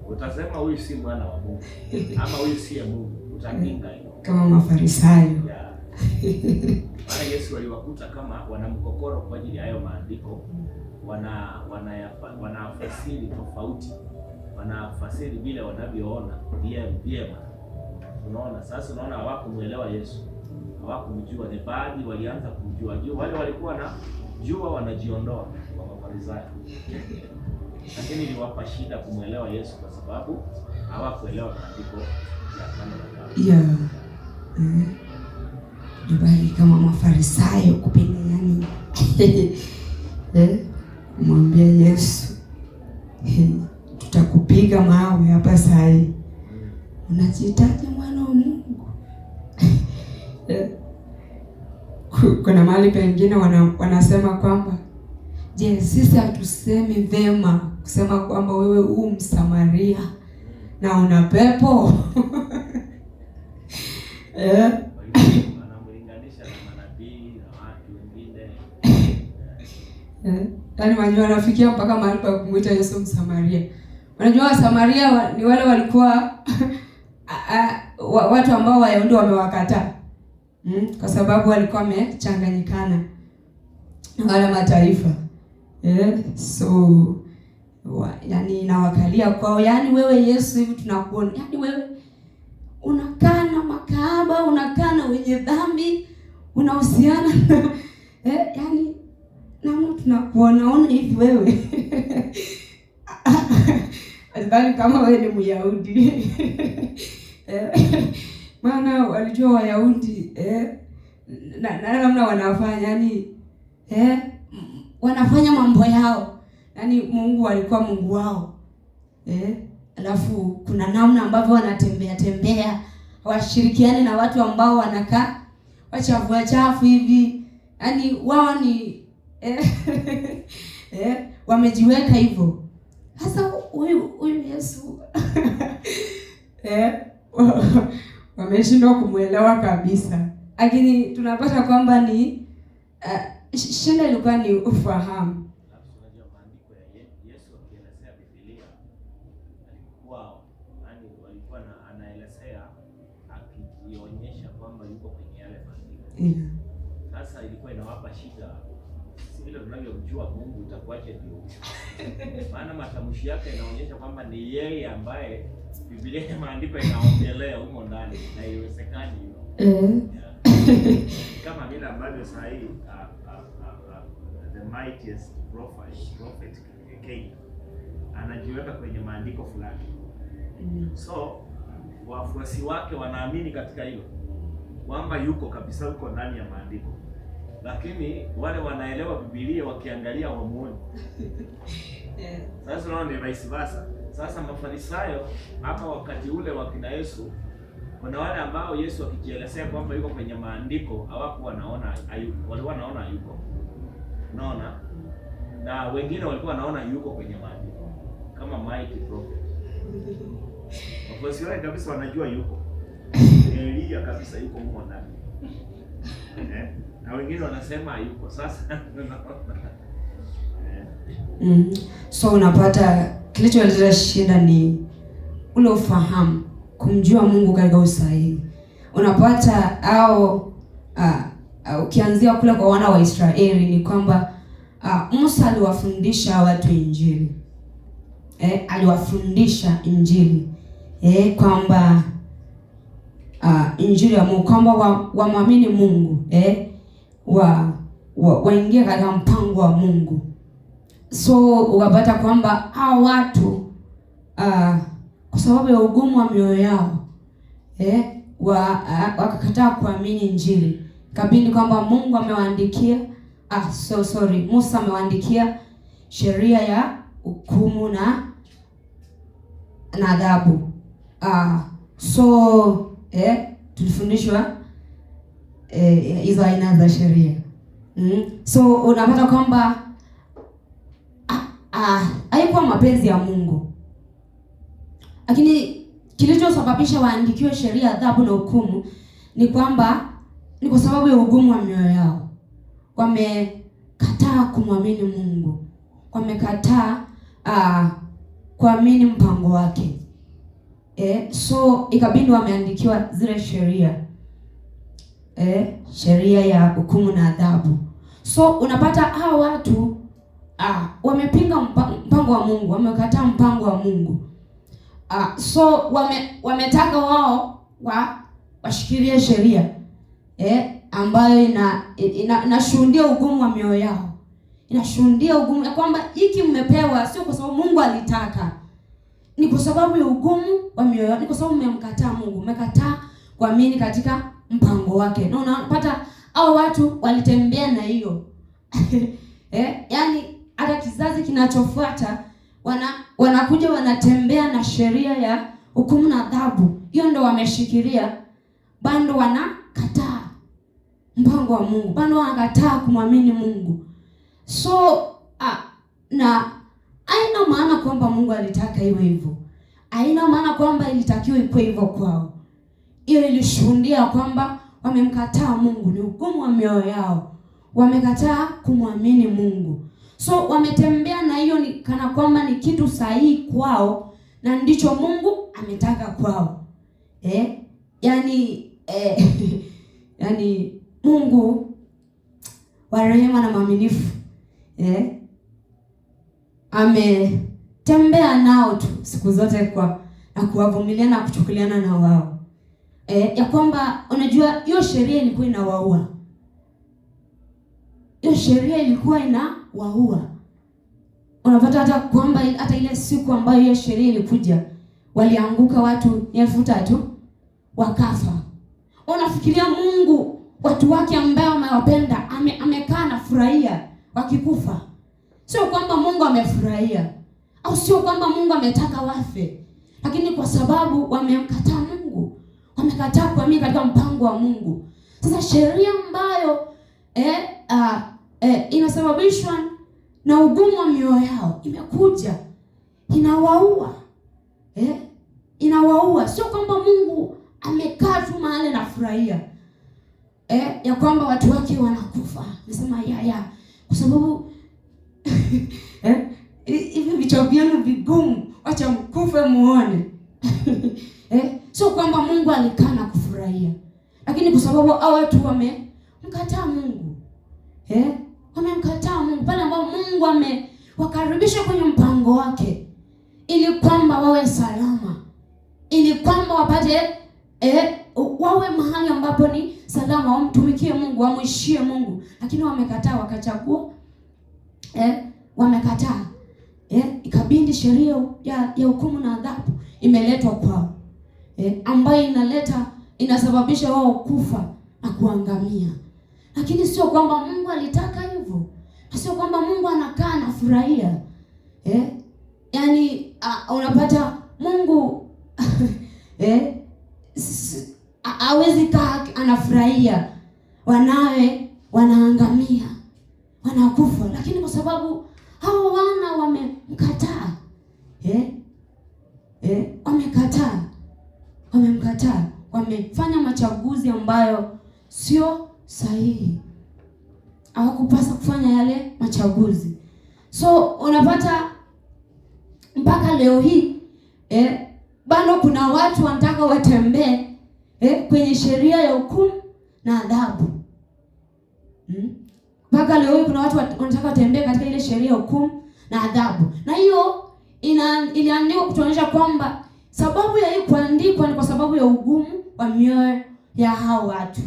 S3: Utasema huyu si mwana wa Mungu ama huyu si Mungu, utapinga hiyo
S1: kama Mafarisayo.
S3: Maana Yesu aliwakuta kama wanamkokoro kwa ajili ya hayo maandiko, wanafasiri tofauti, wanafasiri vile wanavyoona vyema. Unaona sasa, unaona hawakumuelewa Yesu, hawakumjua. Ni baadhi walianza kumjua juu, wale walikuwa na jua wanajiondoa kwa Mafarisayo. Lakini iliwapa shida kumuelewa Yesu kwa sababu hawakuelewa maandiko ya Kale na Kale.
S1: Bali kama Mafarisayo kupenda yani kumwambia Yesu, tutakupiga mawe hapa saa hii. Unajitaja mwana wa Mungu. Kuna mahali pengine wanasema kwamba, je, sisi hatusemi vema kusema kwamba wewe u Msamaria na una pepo?
S3: Wanamlinganisha na manabii na watu wengine.
S1: Yaani wanywa wanafikia mpaka mahali pa kumuita Yesu Msamaria. Unajua Wasamaria ni wale walikuwa watu ambao Wayahudi wamewakataa. Kwa sababu walikuwa wamechanganyikana na wale mataifa. So yani inawakalia kwao. Yani wewe Yesu hivi tunakuona. Yani wewe unakaa na makahaba, unakaa na wenye dhambi, unahusiana yani namna tunakuona hivi wewe. Adhani kama wewe ni Myahudi. Maana walijua Wayahudi na namna wanafanya yani wanafanya mambo yao. Yani Mungu alikuwa Mungu wao. Alafu kuna namna ambavyo wanatembea, washirikiane na watu ambao wanakaa wachafu hivi. Yani wao ni wamejiweka hivyo. Sasa huyu Yesu wameshindwa kumuelewa kabisa. Lakini tunapata kwamba ni shida ilikuwa ni ufahamu.
S3: Unajua maandiko ya Yesu akielezea Biblia alikuwa walikuwa anaelezea akijionyesha kwamba yuko kwenye yale maandiko. Sasa ilikuwa inawapa shida. Si vile tunavyomjua Mungu itakuaje ndio. Maana matamshi yake inaonyesha kwamba ni yeye ambaye Biblia ya maandiko inaongelea huko ndani na iwezekani hiyo. Kama vile ambavyo saa hii the mightiest prophet Kenya anajiweka kwenye maandiko fulani. So wafuasi wake wanaamini katika hilo kwamba yuko kabisa huko ndani ya maandiko, lakini wale wanaelewa Biblia wakiangalia wamuone. Sasa unaona ni vice versa. Sasa Mafarisayo hapa wakati ule wa kina Yesu, kuna wale ambao Yesu akijielezea kwamba yuko kwenye maandiko hawakuwa wanaona walikuwa wanaona yuko. Unaona? Na wengine walikuwa wanaona yuko kwenye maandiko kama mighty prophet. Wafuasi wake kabisa wanajua yuko. Elia kabisa yuko huko ndani. Na wengine wanasema yuko. Sasa
S1: so unapata kilicholeta shida ni ule ufahamu, kumjua Mungu katika usahihi. Unapata ukianzia kule kwa wana wa Israeli ni kwamba Musa aliwafundisha watu Injili. Aliwafundisha Injili. Kwamba Injili ya Mungu, kwamba wamwamini Mungu, waingie katika mpango wa Mungu. So ukapata kwamba hao watu kwa sababu ya ugumu wa mioyo yao wakakataa kuamini Injili. Kabindi kwamba Mungu amewaandikia Musa amewaandikia sheria ya hukumu na adhabu. Tulifundishwa hizo aina za sheria. So unapata kwamba haikuwa mapenzi ya Mungu. Lakini kilichosababisha waandikiwe sheria, adhabu na hukumu ni kwamba ni kwa sababu ya ugumu wa mioyo yao. Wamekataa kumwamini Mungu. Wamekataa kuamini mpango wake. So ikabidi wameandikiwa zile sheria. Sheria ya hukumu na adhabu. So unapata hao watu wamepinga mpango wa Mungu, wamekataa mpango wa Mungu. So wametaka wao washikilie sheria ambayo inashuhudia ugumu wa mioyo yao. Inashuhudia ugumu ya kwamba hiki mmepewa sio kwa sababu Mungu alitaka. Ni kwa sababu ya ugumu wa mioyo yao, ni kwa sababu mmemkataa Mungu, mmekataa kuamini katika mpango wake. Na unapata hao watu walitembea na hiyo. Yaani hata kizazi kinachofuata wanakuja wanatembea na sheria ya hukumu na adhabu. Hiyo ndo wameshikilia, bado wanakataa mpango wa Mungu, bado wanakataa kumwamini Mungu. So na haina maana kwamba Mungu alitaka iwe hivyo. Haina maana kwamba ilitakiwa ikuwe hivyo kwao. Hiyo ilishuhudia kwamba wamemkataa Mungu, ni ugumu wa mioyo yao. Wamekataa kumwamini Mungu. So wametembea na hiyo ni kana kwamba ni kitu sahihi kwao na ndicho Mungu ametaka kwao. Yani Mungu wa rehema na mwaminifu ametembea nao tu siku zote na kuwavumilia na kuchukuliana na wao. Ya kwamba unajua hiyo sheria ilikuwa inawaua. Hiyo sheria ilikuwa inawaua. Unapata hata kwamba hata ile siku ambayo hiyo sheria ilikuja walianguka watu 3,000 wakafa. Unafikiria Mungu watu wake ambao amewapenda amekaa na furahia wakikufa? Sio kwamba Mungu amefurahia, au sio kwamba Mungu ametaka wafe, lakini kwa sababu wamemkataa Mungu, wamekataa kuamini katika mpango wa Mungu. Sasa sheria ambayo inasababishwa na ugumu wa mioyo yao imekuja inawaua. Inawaua. Sio kwamba Mungu amekaa tu mahali na furahia ya kwamba watu wake wanakufa. Nasema kwa sababu hivi vichwa vyenu vigumu, acha mkufe muone. Sio kwamba Mungu alikaa na kufurahia, lakini kwa sababu hao watu wamemkataa Mungu. Wamemkataa Mungu pale ambapo Mungu amewakaribisha kwenye mpango wake ili kwamba wawe salama, ili kwamba wapate wawe mahali ambapo ni salama.
S2: salama, wamtumikie Mungu, wamwishie Mungu, lakini wamekataa, wakachagua wamekataa. Ikabindi sheria ya hukumu na adhabu imeletwa kwao, ambayo inasababisha wao kufa na kuangamia. Lakini sio kwamba Mungu alitaka hivyo, sio kwamba Mungu anakaa na furahia. Yaani unapata Mungu hawezi kaa anafurahia wanawe wanaangamia, wanakufa, lakini kwa sababu hao wana wamemkataa, wamemkataa, wamefanya machaguzi ambayo sio sahihi, hawakupasa kufanya yale machaguzi. So unapata mpaka leo hii bado kuna watu wanataka watembee kwenye sheria ya hukumu na adhabu. Mpaka leo hii kuna watu wanataka watembee katika ile sheria ya hukumu na adhabu. Na hiyo iliandikwa kutuonyesha kwamba sababu ya hii kuandikwa ni kwa sababu ya ugumu wa mioyo ya hao watu.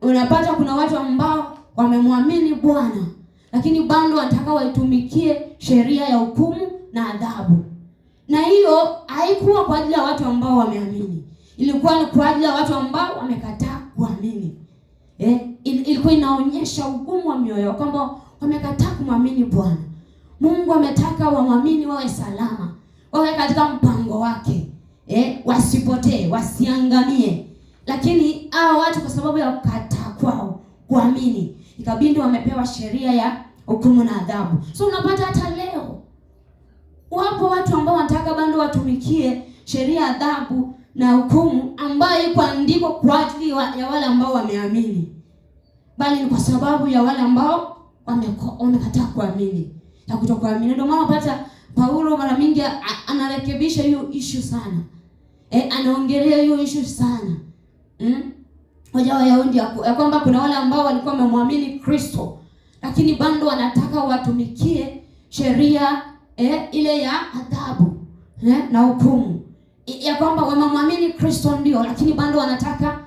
S2: Unapata kuna watu ambao wamemwamini Bwana, lakini bado wanataka waitumikie sheria ya hukumu na adhabu. Na hiyo haikuwa kwa ajili ya watu ambao wameamini. Ilikuwa ni kwa ajili ya watu ambao wamekataa kuamini. Ilikuwa inaonyesha ugumu wa mioyo kwamba wamekataa kumwamini Bwana. Mungu ametaka wamwamini, wawe salama, wawe katika mpango wake, wasipotee, wasiangamie. Lakini hao watu kwa sababu ya kukataa kwao kuamini, ikabidi wamepewa sheria ya hukumu na adhabu. So unapata hata leo wapo watu ambao wanataka bado watumikie sheria ya adhabu na hukumu ambayo iko andiko kwa ajili ya wale ambao wameamini, bali ni kwa sababu ya wale ambao wamekataa kuamini, ya kutokuamini. Ndio maana unapata Paulo mara mingi anarekebisha hiyo issue sana. Anaongelea hiyo issue sana. Waja Wayahudi ya kwamba kuna wale ambao walikuwa wamemwamini Kristo, lakini bado wanataka watumikie sheria ile ya adhabu na hukumu. Ya kwamba wamemwamini Kristo ndio, lakini bado wanataka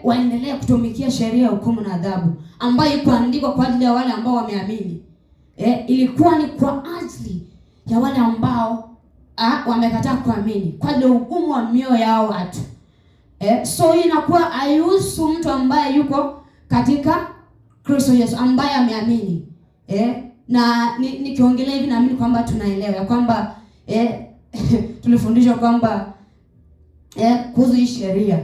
S2: waendelee kutumikia sheria ya hukumu na adhabu ambayo iko andikwa kwa ajili ya wale ambao wameamini. Ilikuwa ni kwa ajili ya wale ambao wamekataa kuamini, kwa ajili ya ugumu wa mioyo yao watu. So hii inakuwa haihusu mtu ambaye yuko katika Kristo Yesu, ambaye ameamini. Na nikiongelea hivi naamini kwamba tunaelewa ya kwamba tulifundishwa kwamba kuhusu hii sheria.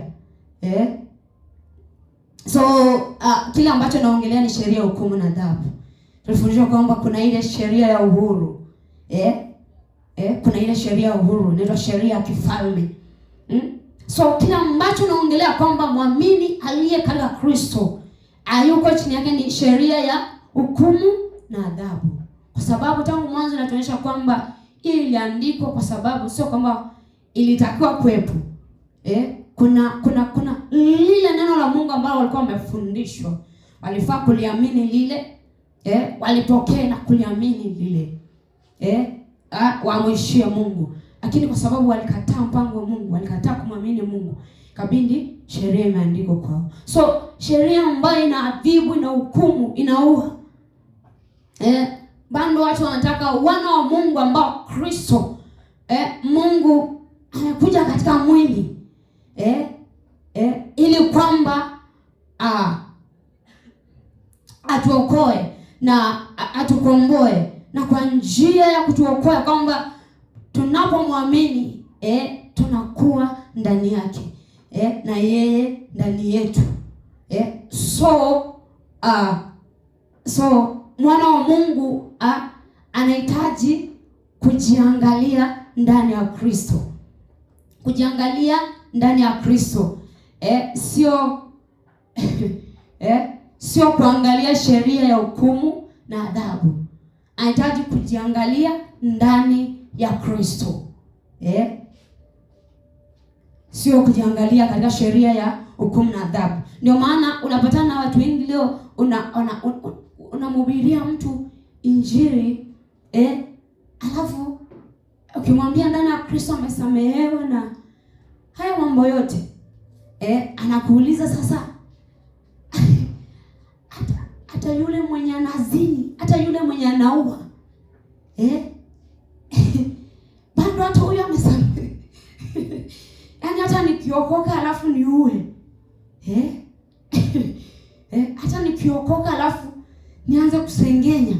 S2: So kile ambacho naongelea ni sheria ya hukumu na adhabu. Tulifundishwa kwamba kuna ile sheria ya uhuru. Kuna ile sheria ya uhuru, inaitwa sheria ya kifalme. So kile ambacho naongelea kwamba mwamini aliye katika Kristo hayuko chini yake ni sheria ya hukumu na adhabu. Kwa sababu tangu mwanzo inatuonyesha kwamba hii iliandikwa kwa sababu sio kwamba ilitakiwa kuwepo. Kuna lile neno la Mungu ambalo walikuwa wamefundishwa. Walifaa kuliamini lile, walipokea na kuliamini lile. Wamwishie Mungu. Lakini kwa sababu walikataa mpango wa Mungu, walikataa kumwamini Mungu, kabindi sheria imeandikwa kwao. So sheria ambayo ina adhibu na hukumu, inaua. Bado watu wanataka wana wa Mungu ambao Kristo Mungu amekuja katika mwili ili kwamba atuokoe na atukomboe, na kwa njia ya kutuokoa kwamba tunapomwamini tunakuwa ndani yake na yeye ndani yetu. So mwana wa Mungu anahitaji kujiangalia ndani ya Kristo. Kujiangalia ndani ya Kristo. Sio kuangalia sheria ya hukumu na adhabu. Anahitaji kujiangalia ndani ya Kristo. Sio kujiangalia katika sheria ya hukumu na adhabu. Ndio maana unapatana na watu wengi leo unamhubiria mtu injili alafu ukimwambia ndani ya Kristo amesamehewa na haya mambo yote anakuuliza sasa hata yule mwenye anazini, hata yule mwenye anaua, bado hata huyo amesamehe. Yaani hata nikiokoka alafu niue, hata nikiokoka alafu nianze kusengenya,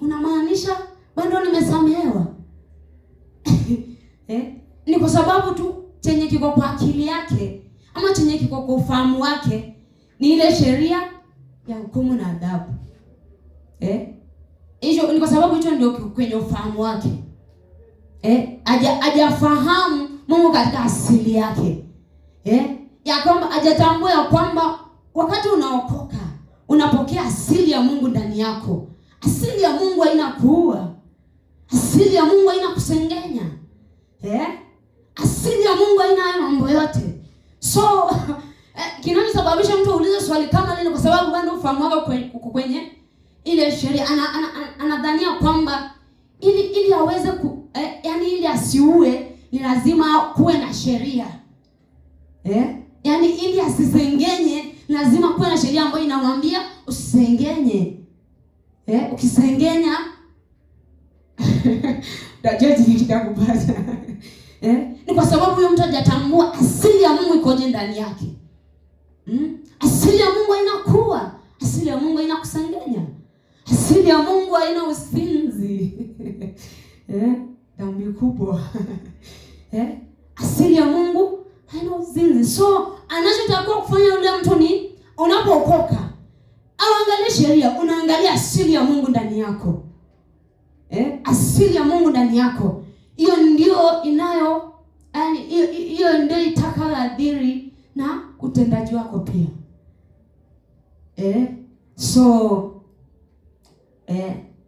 S2: unamaanisha bado nimesamehewa? Ni kwa sababu tu chenye kiko kwa akili yake ama chenye kiko kwa ufahamu wake ni ile sheria ya hukumu na adhabu. Hiyo ni kwa sababu hicho ndio kwenye ufahamu wake. Hajafahamu Mungu katika asili yake. Ya kwamba hajatambua ya kwamba wakati unaokoka unapokea asili ya Mungu ndani yako. Asili ya Mungu haina kuua. Asili ya Mungu haina kusengenya. Asili ya Mungu haina mambo yote. So kinachosababisha mtu aulize swali kama lile kwa sababu bado ufahamu wake kwenye ile sheria, anadhania kwamba ili aweze yani ili asiue ni lazima kuwe na sheria. Yani ili asisengenye lazima kuwe na sheria ambayo inamwambia usisengenye. Ukisengenya dajoji kitakupata. Ni kwa sababu huyo mtu hajatambua asili ya Mungu ikoje ndani yake. Asili ya Mungu haina kuua, asili ya Mungu haina kusengenya. Asili ya Mungu haina usinzi. Dhambi kubwa. Asili ya Mungu haina uzinzi. So anachotakiwa kufanya yule mtu ni unapookoka au angalia sheria, unaangalia asili ya Mungu ndani yako. Asili ya Mungu ndani yako. Hiyo ndio inayo, yani hiyo ndio itakayoathiri na utendaji wako pia. So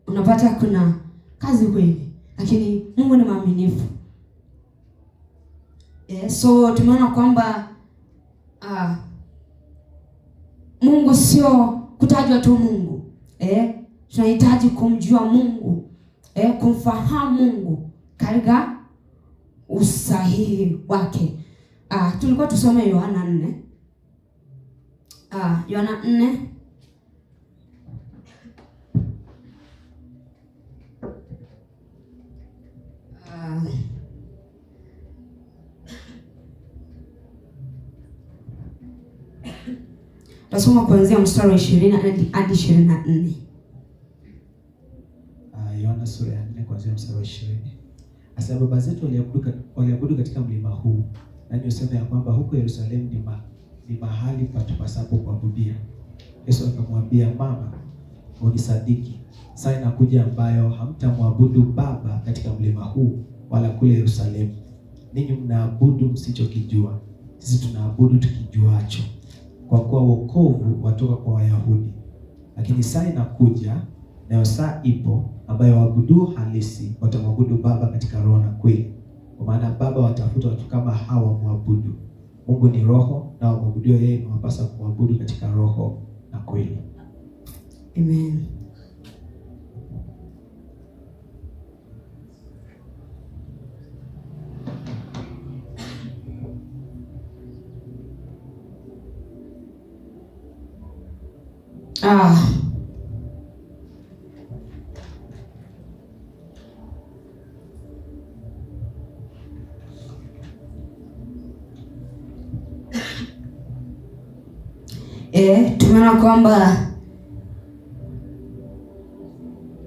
S2: unapata kuna kazi kweli, lakini Mungu ni mwaminifu. So tumeona kwamba Mungu sio kutajwa tu Mungu. Tunahitaji kumjua Mungu, kumfahamu Mungu katika usahihi wake. Tulikuwa tusome Yohana 4. Yohana 4 tasoma kuanzia mstari wa 20 hadi 24.
S4: Yohana sura ya 4 kuanzia mstari wa 20. Asema baba zetu waliabudu katika mlima huu, na useme ya kwamba huko Yerusalemu ni mahali patupasapo kuabudia. Yesu akamwambia, mama, unisadiki, saa inakuja ambayo hamtamwabudu Baba katika mlima huu wala kule Yerusalemu. Ninyi mnaabudu msichokijua, sisi tunaabudu tukijuacho, kwa kuwa wokovu watoka kwa Wayahudi. Lakini saa inakuja, nayo saa ipo, ambayo waabudu halisi watamwabudu Baba katika roho na kweli. Kwa maana Baba watafuta watu kama hawa muabudu. Mungu ni roho, na waabudu yeye wapasa kuabudu katika roho na kweli.
S1: Amen. Tumeona kwamba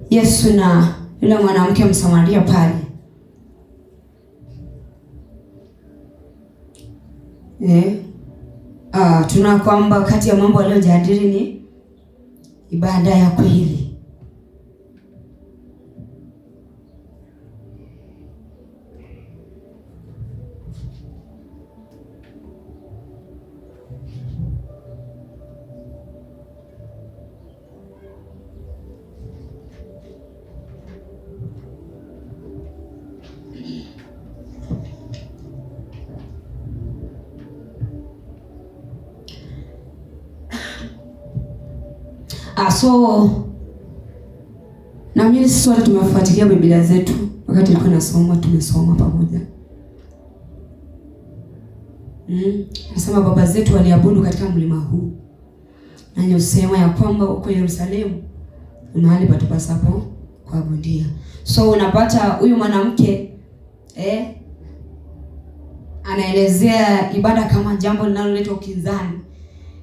S1: Yesu na yule mwanamke Msamaria pale, tunaona kwamba kati ya mambo aliyojadili ni ibada ya kweli. So na mimi sisi wote tumefuatilia Biblia zetu wakati ilikuwa nasoma, tumesoma pamoja. Nasema baba zetu waliabudu katika mlima huu. na yosema ya kwamba huko Yerusalemu ni mahali patupasapo kuabudia. So unapata huyu mwanamke anaelezea ibada kama jambo linaloleta ukinzani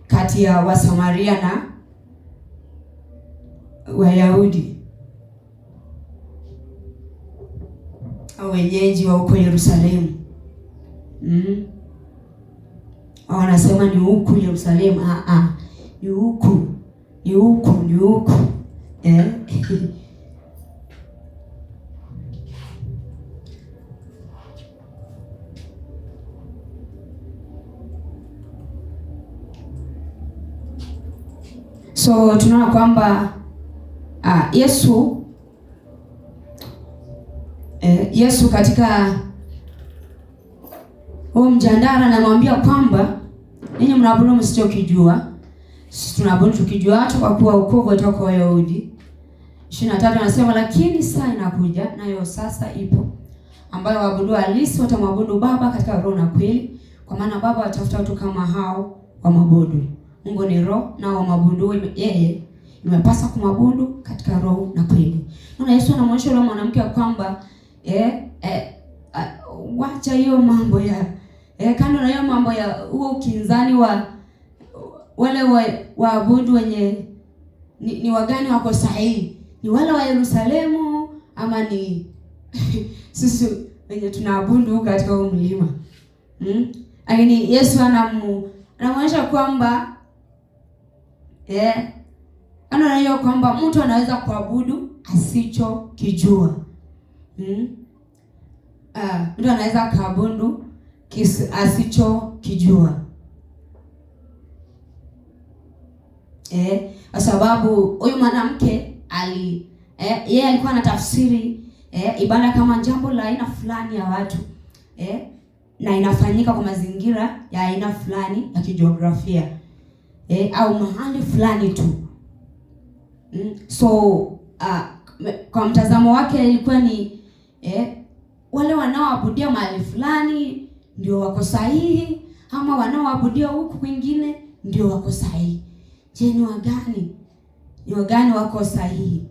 S1: kati ya Wasamaria na Wayahudi au wenyeji wa huko Yerusalemu. Wanasema ni huku Yerusalemu, ni huku So tunaona kwamba Yesu katika huo mjadala anamwambia kwamba ninyi mnaabudu msichokijua, sisi tunaabudu tukijua, hata kwa kuwa wokovu utoka kwa Wayahudi. 23 anasema lakini saa inakuja, nayo sasa ipo, ambayo waabudu halisi watamwabudu Baba katika roho na kweli, kwa maana Baba watafuta watu kama hao wamwabudu. Mungu ni roho, na wamwabudu yeye imepasa kumwabudu katika roho na kweli. Na Yesu anamwonyesha yule mwanamke kwamba wacha hiyo mambo ya kando na hiyo mambo ya huo ukinzani wa wale waabudu wenye ni wagani wako sahihi, ni wale wa Yerusalemu ama ni sisi wenye tunaabudu katika huo mlima. Lakini Yesu anamwonyesha kwamba anaona kwamba mtu anaweza kuabudu asichokijua. Mtu anaweza kuabudu asichokijua. Kwa sababu huyu mwanamke yeye alikuwa anatafsiri ibada kama jambo la aina fulani ya watu na inafanyika kwa mazingira ya aina fulani ya kijiografia au mahali fulani tu. So kwa mtazamo wake ilikuwa ni wale wanaoabudia mahali fulani ndio wako sahihi, ama wanaoabudia huku kwingine ndio wako sahihi. Je, ni wagani wako sahihi?